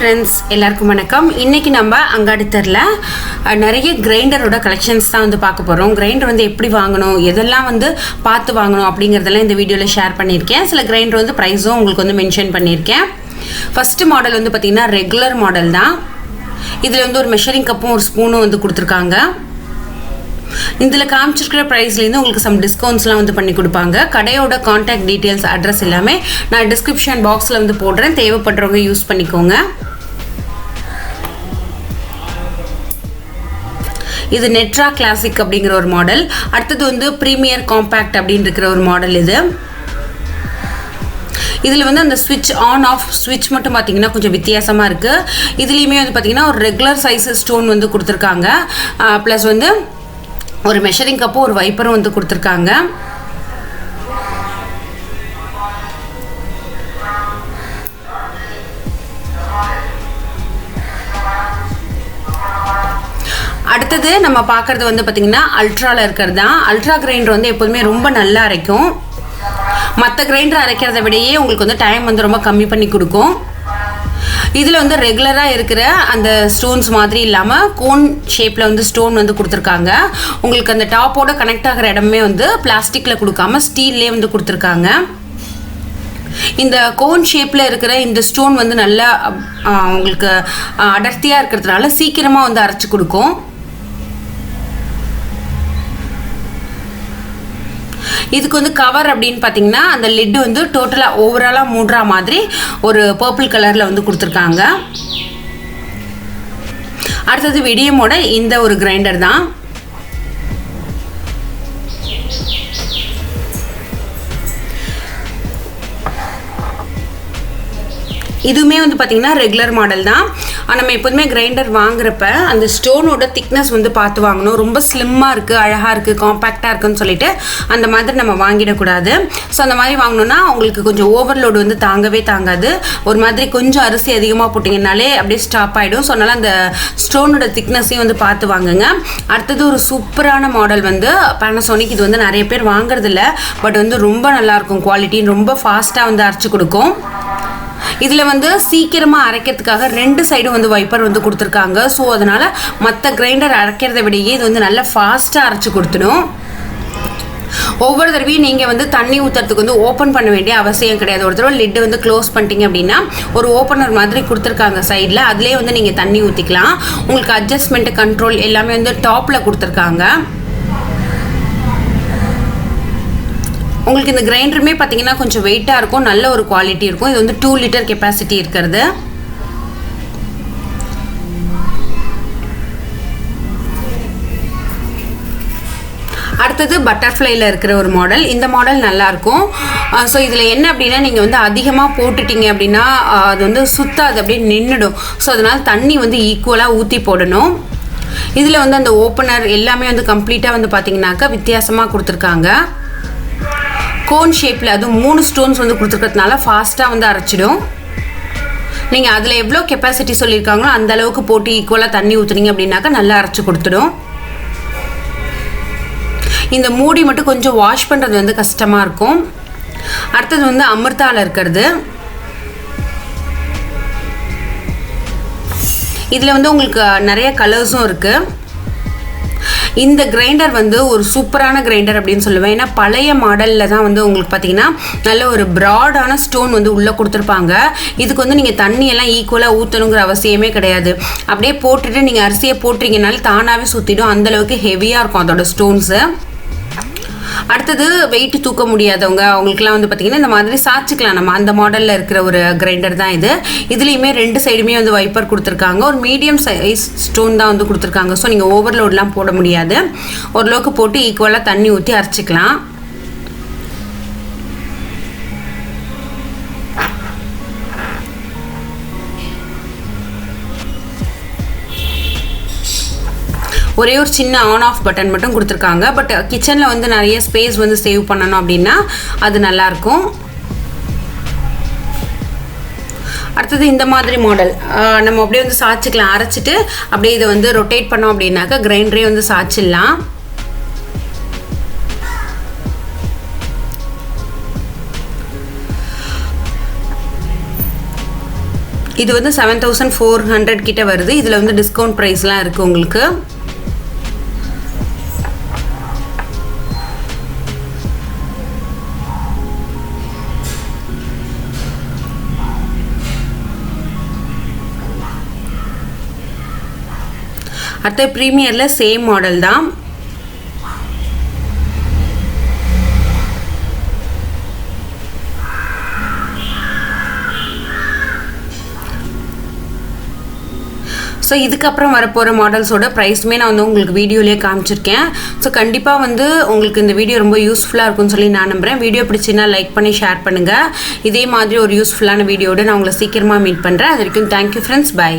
friends, எல்லாருக்கும் வணக்கம். இன்னைக்கு நம்ம அங்காடித்தெருல நிறைய கிரைண்டரோட கலெக்ஷன்ஸ் தான் வந்து பார்க்க போறோம். கிரைண்டர் வந்து எப்படி வாங்கணும், எதெல்லாம் வந்து பார்த்து வாங்கணும் அப்படிங்கறதெல்லாம் இந்த வீடியோல ஷேர் பண்ணியிருக்கேன். சில கிரைண்டர் வந்து பிரைஸும் உங்களுக்கு வந்து மென்ஷன் பண்ணியிருக்கேன். ஃபர்ஸ்ட் மாடல் வந்து பார்த்தீங்கன்னா ரெகுலர் மாடல் தான். இதில் வந்து ஒரு மெஷரிங் கப்பும் ஒரு ஸ்பூனும் வந்து கொடுத்துருக்காங்க. இதில் காமிச்சிருக்கிற ப்ரைஸ்லேருந்து உங்களுக்கு சம் டிஸ்கவுண்ட்ஸ்லாம் வந்து பண்ணி கொடுப்பாங்க. கடையோட கான்டாக்ட் டீட்டெயில்ஸ் அட்ரஸ் எல்லாமே நான் டிஸ்கிரிப்ஷன் பாக்ஸில் வந்து போடுறேன், தேவைப்படுறவங்க யூஸ் பண்ணிக்கோங்க. இது நெட்ரா கிளாசிக் அப்படிங்கிற ஒரு மாடல். அடுத்தது வந்து ப்ரீமியர் காம்பேக்ட் அப்படின்னு இருக்கிற ஒரு மாடல். இதில் வந்து அந்த ஸ்விட்ச் ஆன் ஆஃப் ஸ்விட்ச் மட்டும் பார்த்தீங்கன்னா கொஞ்சம் வித்தியாசமாக இருக்குது. இதுலேயுமே வந்து பார்த்தீங்கன்னா ஒரு ரெகுலர் சைஸ் ஸ்டோன் வந்து கொடுத்துருக்காங்க. ப்ளஸ் வந்து ஒரு மெஷரிங் கப்பும் ஒரு வைப்பரும் வந்து கொடுத்துருக்காங்க. அடுத்தது நம்ம பார்க்குறது வந்து பார்த்திங்கன்னா அல்ட்ராவில் இருக்கிறது தான். அல்ட்ரா கிரைண்டர் வந்து எப்போதுமே ரொம்ப நல்லா அரைக்கும். மற்ற கிரைண்டர் அரைக்கிறத விடையே உங்களுக்கு வந்து டைம் வந்து ரொம்ப கம்மி பண்ணி கொடுக்கும். இதில் வந்து ரெகுலராக இருக்கிற அந்த ஸ்டோன்ஸ் மாதிரி இல்லாமல் கோன் ஷேப்பில் வந்து ஸ்டோன் வந்து கொடுத்துருக்காங்க. உங்களுக்கு அந்த டாப்போட கனெக்ட் ஆகிற இடமே வந்து பிளாஸ்டிக்கில் கொடுக்காம ஸ்டீல்லே வந்து கொடுத்துருக்காங்க. இந்த கோன் ஷேப்பில் இருக்கிற இந்த ஸ்டோன் வந்து நல்லா உங்களுக்கு அடர்த்தியாக இருக்கிறதுனால சீக்கிரமாக வந்து அரைச்சி கொடுக்கும். இதுக்கு வந்து கவர் அப்படின்னு பார்த்தீங்கன்னா அந்த லிட் வந்து டோட்டலாக ஓவராலாக மூடுற மாதிரி ஒரு பர்பிள் கலரில் வந்து கொடுத்துருக்காங்க. அடுத்தது விடியமோட இந்த ஒரு கிரைண்டர் தான். இதுவுமே வந்து பார்த்திங்கன்னா ரெகுலர் மாடல் தான். நம்ம எப்போதுமே கிரைண்டர் வாங்குறப்ப அந்த ஸ்டோனோட திக்னஸ் வந்து பார்த்து வாங்கணும். ரொம்ப ஸ்லிம்மாக இருக்குது, அழகாக இருக்குது, காம்பேக்டாக இருக்குன்னு சொல்லிட்டு அந்த மாதிரி நம்ம வாங்கிடக்கூடாது. ஸோ அந்த மாதிரி வாங்கினோன்னா உங்களுக்கு கொஞ்சம் ஓவர்லோடு வந்து தாங்கவே தாங்காது. ஒரு மாதிரி கொஞ்சம் அரிசி அதிகமாக போட்டிங்கனாலே அப்படியே ஸ்டாப் ஆகிடும். ஸோ அதனால் அந்த ஸ்டோனோட திக்னஸையும் வந்து பார்த்து வாங்குங்க. அடுத்தது ஒரு சூப்பரான மாடல் வந்து panasonic. இது வந்து நிறைய பேர் வாங்குறதில்ல, பட் வந்து ரொம்ப நல்லாயிருக்கும் குவாலிட்டி, ரொம்ப ஃபாஸ்ட்டாக வந்து அரைச்சி கொடுக்கும். இதில் வந்து சீக்கிரமாக அரைக்கிறதுக்காக ரெண்டு சைடும் வந்து வைப்பர் வந்து கொடுத்துருக்காங்க. ஸோ அதனால் மற்ற கிரைண்டர் அரைக்கிறத விடையே இது வந்து நல்லா ஃபாஸ்ட்டாக அரைச்சி கொடுத்துடும். ஒவ்வொரு தடவையும் நீங்கள் வந்து தண்ணி ஊற்றுறதுக்கு வந்து ஓப்பன் பண்ண வேண்டிய அவசியம் கிடையாது. ஒரு தடவை லிட்டு வந்து க்ளோஸ் பண்ணிட்டீங்க அப்படின்னா ஒரு ஓப்பனர் மாதிரி கொடுத்துருக்காங்க சைடில், அதிலே வந்து நீங்கள் தண்ணி ஊற்றிக்கலாம். உங்களுக்கு அட்ஜஸ்ட்மெண்ட்டு கண்ட்ரோல் எல்லாமே வந்து டாப்பில் கொடுத்துருக்காங்க. உங்களுக்கு இந்த கிரைண்டருமே பார்த்தீங்கன்னா கொஞ்சம் வெயிட்டாக இருக்கும், நல்ல ஒரு குவாலிட்டி இருக்கும். இது வந்து 2 லிட்டர் கெப்பாசிட்டி இருக்கிறது. அடுத்தது பட்டர்ஃப்ளைல இருக்கிற ஒரு மாடல். இந்த மாடல் நல்லாயிருக்கும். ஸோ இதில் என்ன அப்படின்னா நீங்கள் வந்து அதிகமாக போட்டுட்டீங்க அப்படின்னா அது வந்து சுத்தாது, அப்படியே நின்றுடும். ஸோ அதனால் தண்ணி வந்து ஈக்குவலாக ஊற்றி போடணும். இதில் வந்து அந்த ஓப்பனர் எல்லாமே வந்து கம்ப்ளீட்டாக வந்து பார்த்தீங்கன்னாக்கா வித்தியாசமாக கொடுத்துருக்காங்க. கோன் ஷேப்பில் அதுவும் 3 ஸ்டோன்ஸ் வந்து கொடுத்துருக்கிறதுனால ஃபாஸ்ட்டாக வந்து அரைச்சிடும். நீங்கள் அதில் எவ்வளோ கெப்பாசிட்டி சொல்லியிருக்காங்களோ அந்த அளவுக்கு போட்டு ஈக்குவலாக தண்ணி ஊற்றுனீங்க அப்படின்னாக்கா நல்லா அரைச்சி கொடுத்துடும். இந்த மூடி மட்டும் கொஞ்சம் வாஷ் பண்ணுறது வந்து கஷ்டமாக இருக்கும். அடுத்தது வந்து அமிர்தாவில் இருக்கிறது. இதில் வந்து உங்களுக்கு நிறைய கலர்ஸும் இருக்குது. இந்த கிரைண்டர் வந்து ஒரு சூப்பரான கிரைண்டர் அப்படின்னு சொல்லுவேன். ஏன்னா பழைய மாடலில் தான் வந்து உங்களுக்கு பார்த்தீங்கன்னா நல்ல ஒரு ப்ராடான ஸ்டோன் வந்து உள்ளே கொடுத்துருப்பாங்க. இதுக்கு வந்து நீங்கள் தண்ணியெல்லாம் ஈக்குவலாக ஊற்றணுங்கிற அவசியமே கிடையாது. அப்படியே போட்டுட்டு நீங்கள் அரிசியை போட்டிங்கனால தானாகவே சுற்றிடும். அந்தளவுக்கு ஹெவியாக இருக்கும் அதோட ஸ்டோன்ஸு. அடுத்தது வெயிட் தூக்க முடியாதவங்க அவங்களுக்குலாம் வந்து பார்த்திங்கன்னா இந்த மாதிரி சாய்ச்சிக்கலாம். நம்ம அந்த மாடலில் இருக்கிற ஒரு கிரைண்டர் தான் இது. இதுலேயுமே 2 சைடுமே வந்து வைப்பர் கொடுத்துருக்காங்க. ஒரு மீடியம் சைஸ் ஸ்டோன் தான் வந்து கொடுத்துருக்காங்க. ஸோ நீங்கள் ஓவர்லோட்லாம் போட முடியாது. ஓரளவுக்கு போட்டு ஈக்குவலாக தண்ணி ஊற்றி அரைச்சிக்கலாம். ஒரே ஒரு சின்ன ஆன் ஆஃப் பட்டன் மட்டும் கொடுத்துருக்காங்க. பட் கிச்சனில் வந்து நிறைய ஸ்பேஸ் வந்து சேவ் பண்ணணும் அப்படின்னா அது நல்லாயிருக்கும். அடுத்தது இந்த மாதிரி மாடல் நம்ம அப்படியே வந்து சாய்ச்சிக்கலாம். அரைச்சிட்டு அப்படியே இதை வந்து ரொட்டேட் பண்ணோம் அப்படின்னாக்கா கிரைண்டரே வந்து சாய்ச்சிடலாம். இது வந்து 7400 கிட்ட வருது. இதில் வந்து டிஸ்கவுண்ட் ப்ரைஸ்லாம் இருக்குது உங்களுக்கு. அடுத்த ப்ரீமியரில் சேம் மாடல் தான். ஸோ இதுக்கப்புறம் வரப்போகிற மாடல்ஸோட ப்ரைஸுமே நான் வந்து உங்களுக்கு வீடியோலேயே காமிச்சிருக்கேன். ஸோ கண்டிப்பாக வந்து உங்களுக்கு இந்த வீடியோ ரொம்ப யூஸ்ஃபுல்லாக இருக்கும்னு சொல்லி நான் நம்புகிறேன். வீடியோ பிடிச்சின்னா லைக் பண்ணி ஷேர் பண்ணுங்கள். இதே மாதிரி ஒரு யூஸ்ஃபுல்லான வீடியோட நான் உங்களை சீக்கிரமாக மீட் பண்ணுறேன். அது வரைக்கும் தேங்க்யூ ஃப்ரெண்ட்ஸ், பை.